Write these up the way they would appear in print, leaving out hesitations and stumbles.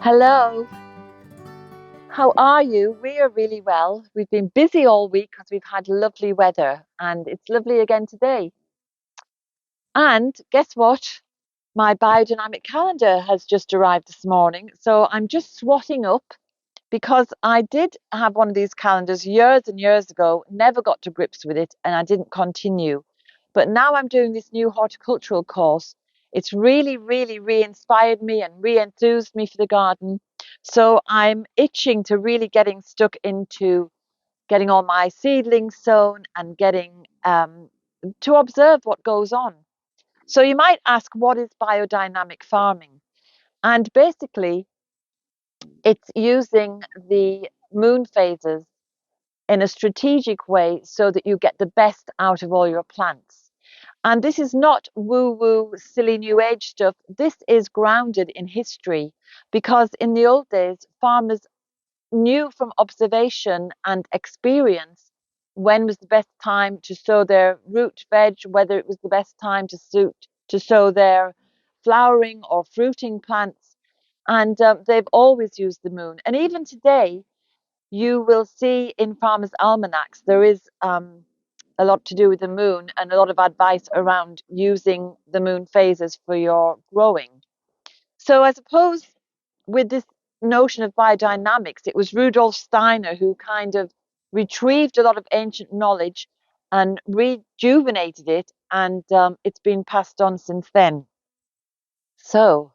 Hello, how are you? We are really well. We've been busy all week because we've had lovely weather and it's lovely again today. And guess what? My biodynamic calendar has just arrived this morning. So I'm just swatting up because I did have one of these calendars years and years ago, never got to grips with it, and I didn't continue. But now I'm doing this new horticultural course. It's really, really re-inspired me and re-enthused me for the garden. So I'm itching to really getting stuck into getting all my seedlings sown and getting to observe what goes on. So you might ask, what is biodynamic farming? And basically, it's using the moon phases in a strategic way so that you get the best out of all your plants. And this is not woo woo, silly new age stuff. This is grounded in history because in the old days, farmers knew from observation and experience when was the best time to sow their root veg, whether it was the best time to sow their flowering or fruiting plants. And they've always used the moon. And even today, you will see in farmers' almanacs, there is a lot to do with the moon and a lot of advice around using the moon phases for your growing. So I suppose with this notion of biodynamics, it was Rudolf Steiner who kind of retrieved a lot of ancient knowledge and rejuvenated it, and it's been passed on since then. So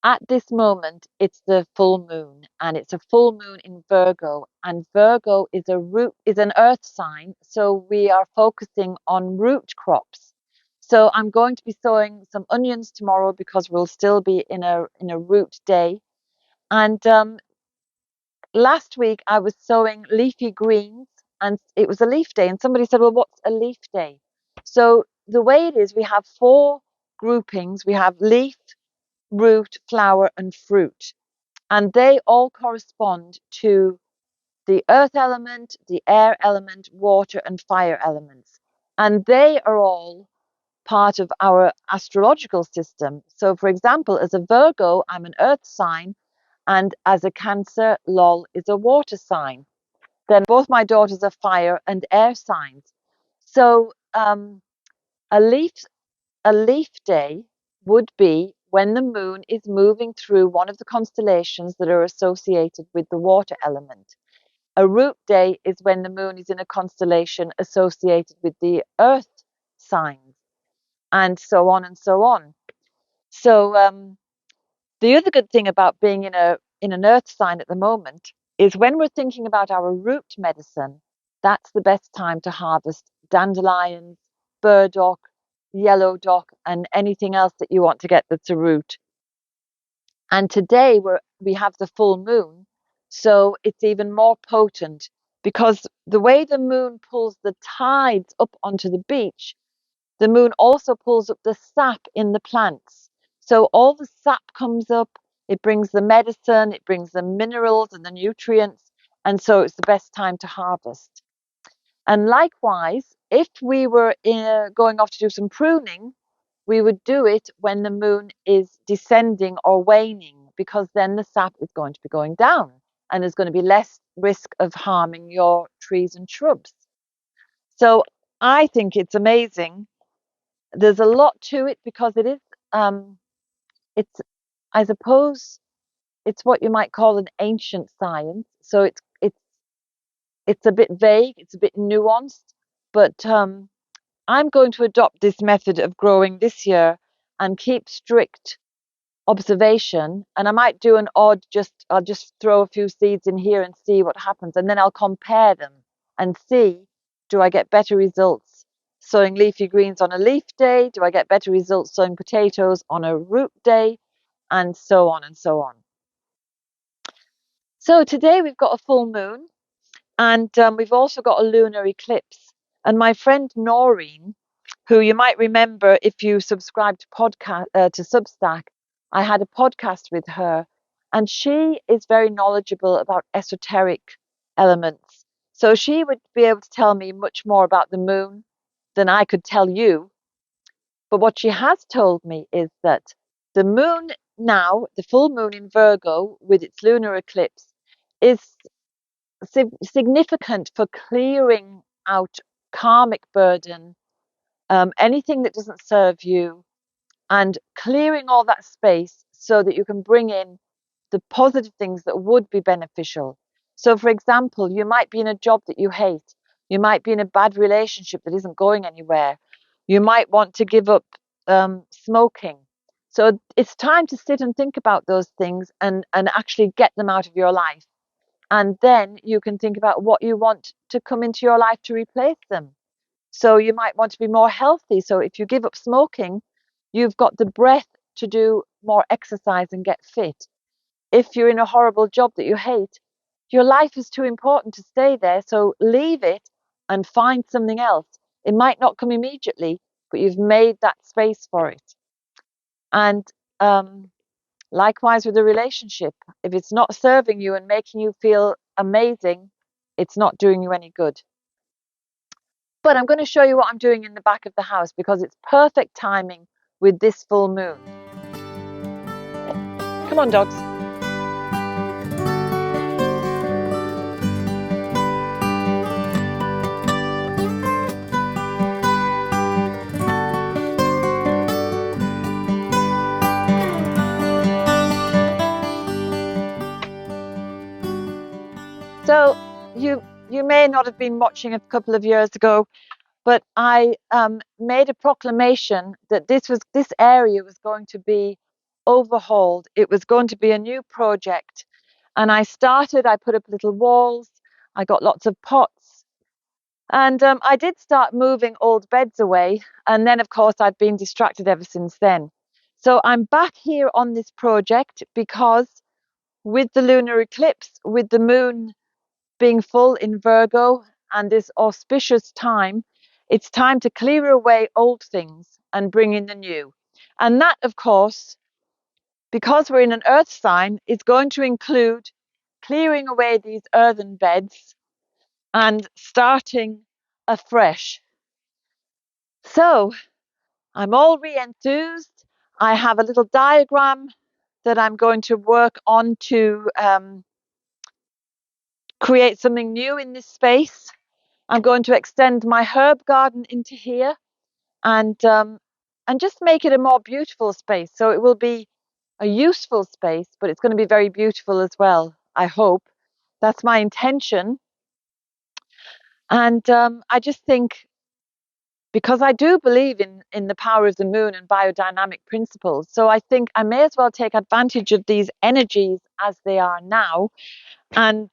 at this moment, it's the full moon, and it's a full moon in Virgo, and Virgo is an earth sign, so we are focusing on root crops. So I'm going to be sowing some onions tomorrow because we'll still be in a root day. And last week I was sowing leafy greens, and it was a leaf day, and somebody said, "Well, what's a leaf day?" So the way it is, we have four groupings. We have leaf, root, flower, and fruit. And they all correspond to the earth element, the air element, water, and fire elements. And they are all part of our astrological system. So, for example, as a Virgo, I'm an earth sign, and as a Cancer, lol, is a water sign. Then both my daughters are fire and air signs. So, a leaf a leaf day would be when the moon is moving through one of the constellations that are associated with the water element. A root day is when the moon is in a constellation associated with the earth signs, and so on and so on. So the other good thing about being in an earth sign at the moment is when we're thinking about our root medicine, that's the best time to harvest dandelions, burdock, yellow dock, and anything else that you want to get that's a root. And today we have the full moon, so it's even more potent because the way the moon pulls the tides up onto the beach, the moon also pulls up the sap in the plants. So all the sap comes up, it brings the medicine, it brings the minerals and the nutrients, and so it's the best time to harvest. And likewise, if we were going off to do some pruning, we would do it when the moon is descending or waning, because then the sap is going to be going down and there's going to be less risk of harming your trees and shrubs. So I think it's amazing. There's a lot to it because it's, I suppose, it's what you might call an ancient science. So it's a bit vague, it's a bit nuanced, but I'm going to adopt this method of growing this year and keep strict observation, and I might do an odd, I'll just throw a few seeds in here and see what happens, and then I'll compare them and see, do I get better results sowing leafy greens on a leaf day? Do I get better results sowing potatoes on a root day? And so on and so on. So today we've got a full moon, and we've also got a lunar eclipse. And my friend Noreen, who you might remember if you subscribe to Substack, I had a podcast with her, and she is very knowledgeable about esoteric elements. So she would be able to tell me much more about the moon than I could tell you. But what she has told me is that the moon now, the full moon in Virgo with its lunar eclipse, is significant for clearing out karmic burden, anything that doesn't serve you, and clearing all that space so that you can bring in the positive things that would be beneficial. So, for example, you might be in a job that you hate. You might be in a bad relationship that isn't going anywhere. You might want to give up smoking. So it's time to sit and think about those things and actually get them out of your life. And then you can think about what you want to come into your life to replace them. So you might want to be more healthy. So if you give up smoking, you've got the breath to do more exercise and get fit. If you're in a horrible job that you hate, your life is too important to stay there. So leave it and find something else. It might not come immediately, but you've made that space for it. And likewise with a relationship, if it's not serving you and making you feel amazing, it's not doing you any good. But I'm going to show you what I'm doing in the back of the house because it's perfect timing with this full moon. Come on, dogs. So you may not have been watching a couple of years ago, but I made a proclamation that this area was going to be overhauled. It was going to be a new project. And I put up little walls. I got lots of pots. And I did start moving old beds away. And then, of course, I've been distracted ever since then. So I'm back here on this project because with the lunar eclipse, with the moon being full in Virgo and this auspicious time, it's time to clear away old things and bring in the new. And that, of course, because we're in an earth sign, is going to include clearing away these earthen beds and starting afresh. So I'm all re-enthused. I have a little diagram that I'm going to work on to create something new in this space. I'm going to extend my herb garden into here and just make it a more beautiful space. So it will be a useful space, but it's going to be very beautiful as well, I hope. That's my intention. And I just think, because I do believe in the power of the moon and biodynamic principles, so I think I may as well take advantage of these energies as they are now. And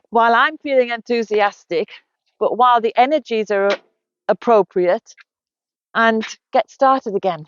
while I'm feeling enthusiastic, but while the energies are appropriate, and get started again.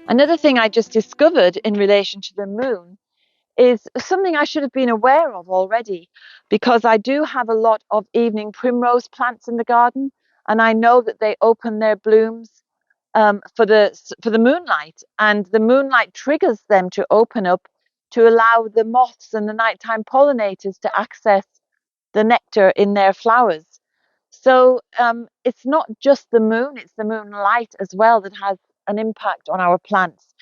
Another thing I just discovered in relation to the moon is something I should have been aware of already, because I do have a lot of evening primrose plants in the garden, and I know that they open their blooms for the moonlight, and the moonlight triggers them to open up to allow the moths and the nighttime pollinators to access the nectar in their flowers. So it's not just the moon, it's the moonlight as well that has an impact on our plants.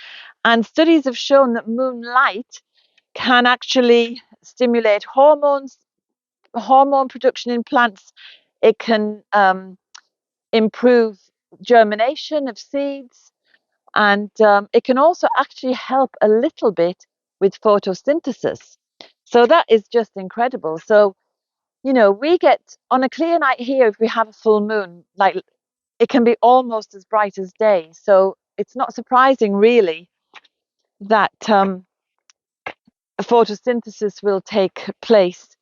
And studies have shown that moonlight can actually stimulate hormone production in plants. It can improve germination of seeds, and it can also actually help a little bit with photosynthesis. So that is just incredible. So, we get on a clear night here, if we have a full moon, like it can be almost as bright as day. So it's not surprising, really, that photosynthesis will take place.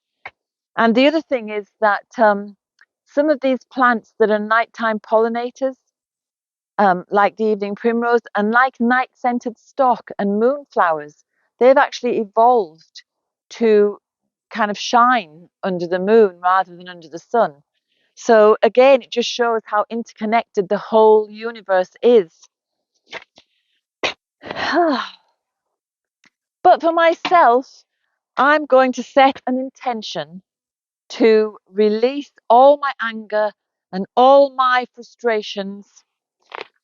And the other thing is that some of these plants that are nighttime pollinators, like the evening primrose and like night-scented stock and moonflowers, they've actually evolved to kind of shine under the moon rather than under the sun. So again, it just shows how interconnected the whole universe is. But for myself, I'm going to set an intention to release all my anger and all my frustrations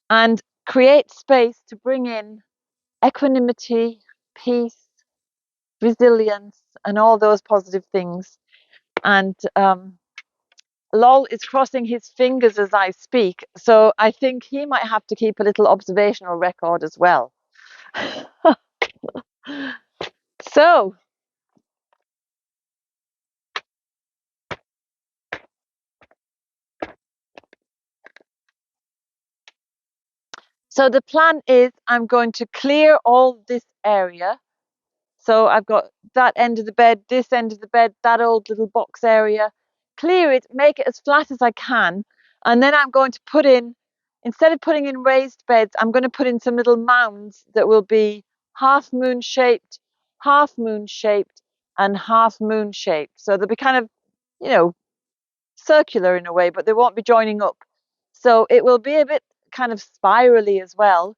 and create space to bring in equanimity, peace, resilience, and all those positive things. And Lol is crossing his fingers as I speak, so I think he might have to keep a little observational record as well. So, so the plan is I'm going to clear all this area. So I've got that end of the bed, this end of the bed, that old little box area, clear it, make it as flat as I can. And then I'm going to put in, instead of putting in raised beds, I'm going to put in some little mounds that will be half moon shaped, and half moon shaped. So they'll be kind of, you know, circular in a way, but they won't be joining up. So it will be a bit kind of spirally as well,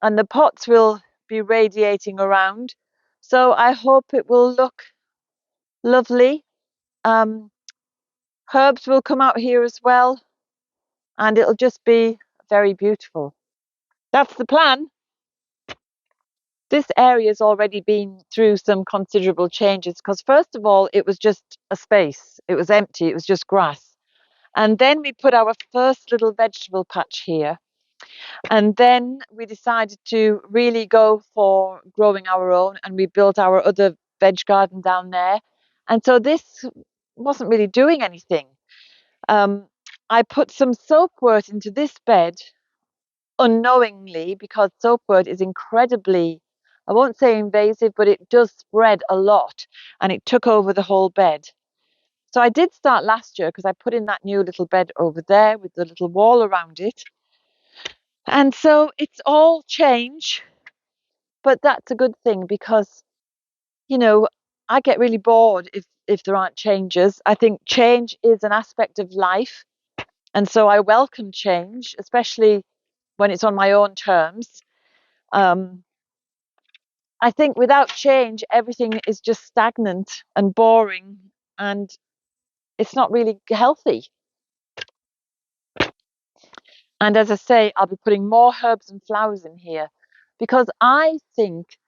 and the pots will be radiating around. So I hope it will look lovely. Um, Herbs will come out here as well, and it'll just be very beautiful. That's the plan. This area has already been through some considerable changes because, first of all, it was just a space, it was empty, it was just grass. And then we put our first little vegetable patch here. And then we decided to really go for growing our own, and we built our other veg garden down there. And so this wasn't really doing anything. Um, I put some soapwort into this bed unknowingly, because soapwort is incredibly, I won't say invasive, but it does spread a lot, and it took over the whole bed. So I did start last year because I put in that new little bed over there with the little wall around it. And so it's all change, but that's a good thing because, you know, I get really bored if there aren't changes. I think change is an aspect of life, and so I welcome change, especially when it's on my own terms. Um, I think without change, everything is just stagnant and boring, and it's not really healthy. And as I say, I'll be putting more herbs and flowers in here because I think,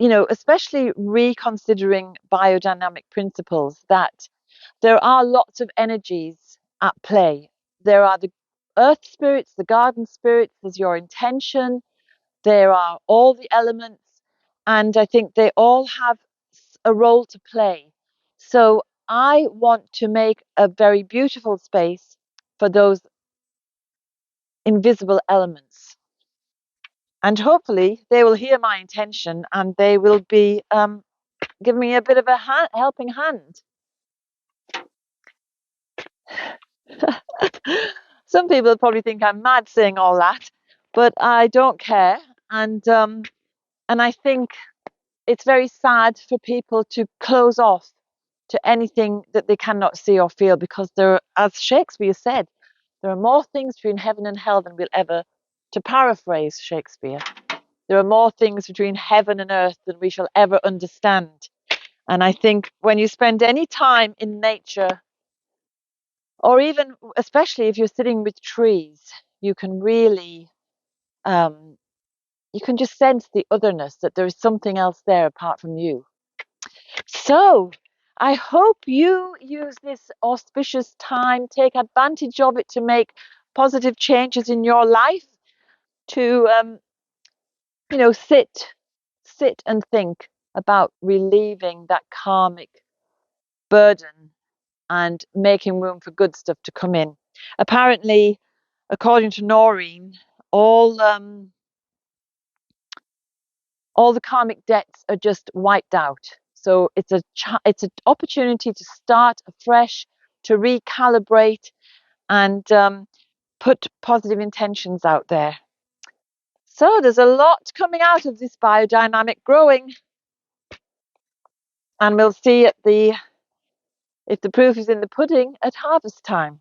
especially reconsidering biodynamic principles, that there are lots of energies at play. There are the earth spirits, the garden spirits, there's your intention, there are all the elements, and I think they all have a role to play. So I want to make a very beautiful space for those invisible elements. And hopefully they will hear my intention and they will be giving me a bit of a helping hand. Some people probably think I'm mad saying all that, but I don't care. And I think it's very sad for people to close off to anything that they cannot see or feel, because there, as Shakespeare said, there are more things between heaven and hell than we'll ever, to paraphrase Shakespeare, there are more things between heaven and earth than we shall ever understand. And I think when you spend any time in nature, or even especially if you're sitting with trees, you can really, you can just sense the otherness, that there is something else there apart from you. So I hope you use this auspicious time, take advantage of it to make positive changes in your life, to, sit and think about relieving that karmic burden and making room for good stuff to come in. Apparently, according to Noreen, all the karmic debts are just wiped out. So it's an opportunity to start afresh, to recalibrate, and put positive intentions out there. So there's a lot coming out of this biodynamic growing, and we'll see if the proof is in the pudding at harvest time.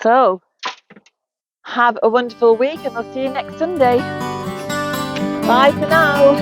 So have a wonderful week, and I'll see you next Sunday. Bye for now.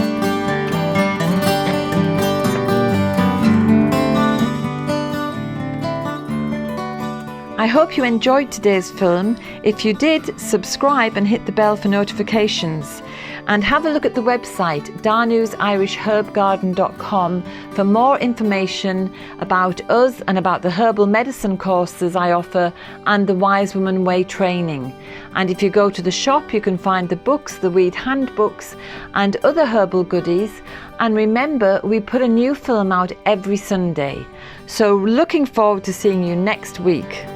I hope you enjoyed today's film. If you did, subscribe and hit the bell for notifications. And have a look at the website danusirishherbgarden.com for more information about us and about the herbal medicine courses I offer and the Wise Woman Way training. And if you go to the shop, you can find the books, the weed handbooks and other herbal goodies. And remember, we put a new film out every Sunday. So looking forward to seeing you next week.